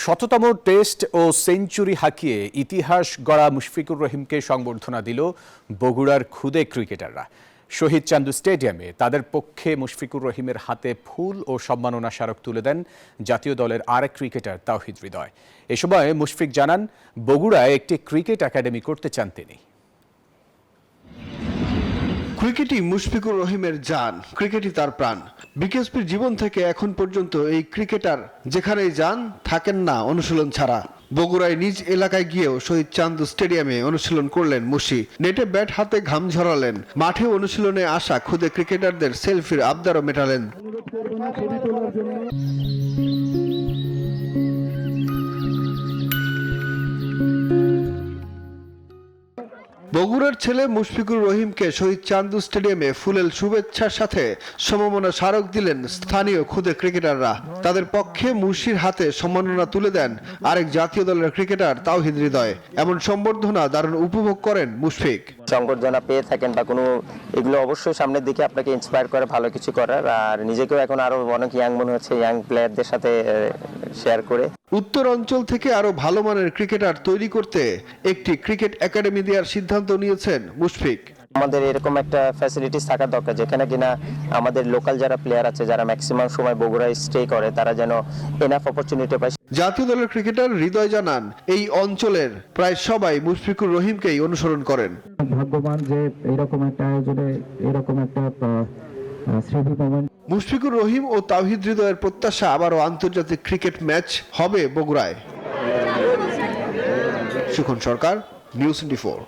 শততম টেস্ট ও সেঞ্চুরি হাঁকিয়ে ইতিহাস গড়া মুশফিকুর রহিমকে সংবর্ধনা দিল বগুড়ার খুদে ক্রিকেটাররা। শহীদ চান্দু স্টেডিয়ামে তাদের পক্ষে মুশফিকুর রহিমের হাতে ফুল ও সম্মাননা স্মারক তুলে দেন জাতীয় দলের আরেক ক্রিকেটার তাওহিদ হৃদয়। এ সময় মুশফিক জানান, বগুড়ায় একটি ক্রিকেট একাডেমি করতে চান তিনি। ক্রিকেটই মুশফিকুর রহিমের জান, ক্রিকেটই তার প্রাণ। বিকেএসপির জীবন থেকে এখন পর্যন্ত এই ক্রিকেটার যেখানেই যান থাকেন না অনুশীলন ছাড়া। বগুড়ায় নিজ এলাকায় গিয়েও শহীদ চান্দু স্টেডিয়ামে অনুশীলন করলেন মুশি। নেটে ব্যাট হাতে ঘাম ঝরালেন, মাঠে অনুশীলনে আসা খুদে ক্রিকেটারদের সেলফির আবদারও মেটালেন। বগুড়ার ছেলে মুশফিকুর রহিমকে শহীদ চান্দু স্টেডিয়ামে ফুলেল শুভেচ্ছার সাথে সমমনা স্মারক দিলেন স্থানীয় খুদে ক্রিকেটাররা। তাদের পক্ষে মুশির হাতে সম্মাননা তুলে দেন আরেক জাতীয় দলের ক্রিকেটার তাওহিদ হৃদয়। এমন সম্বর্ধনা দারুণ উপভোগ করেন মুশফিক। সংবর্ধনা পেয়ে থাকেন বা কোনো, এগুলো অবশ্যই সামনের দিকে আপনাকে ইন্সপায়ার করে ভালো কিছু করার, আর নিজেকেও এখন আরো অনেক ইয়াং মনে হচ্ছে, ইয়াং প্লেয়ারদের সাথে শেয়ার করে। উত্তর অঞ্চল থেকে আরো ভালো মানের ক্রিকেটার তৈরি করতে একটি ক্রিকেট একাডেমি দেওয়ার সিদ্ধান্ত নিয়েছেন মুশফিক। আমাদের এরকম একটা ফ্যাসিলিটিস থাকা দরকার যেখানে কিনা আমাদের লোকাল যারা প্লেয়ার আছে, যারা ম্যাক্সিমাম সময় বগুড়ায় স্টে করে, তারা যেন এনাফ অপরচুনিটি পায়। জাতীয় দলের ক্রিকেটার হৃদয় জানান, এই অঞ্চলের প্রায় সবাই মুশফিকুর রহিমকেই অনুসরণ করেন। ভাগ্যবান যে এরকম একটা আয়োজনে এরকম একটা স্মৃতি পাবেন। মুশফিকুর রহিম ও তাওহিদ হৃদয়ের প্রত্যাশা আবারও আন্তর্জাতিক ক্রিকেট ম্যাচ হবে বগুড়ায়। সুখন সরকার, নিউজ 24।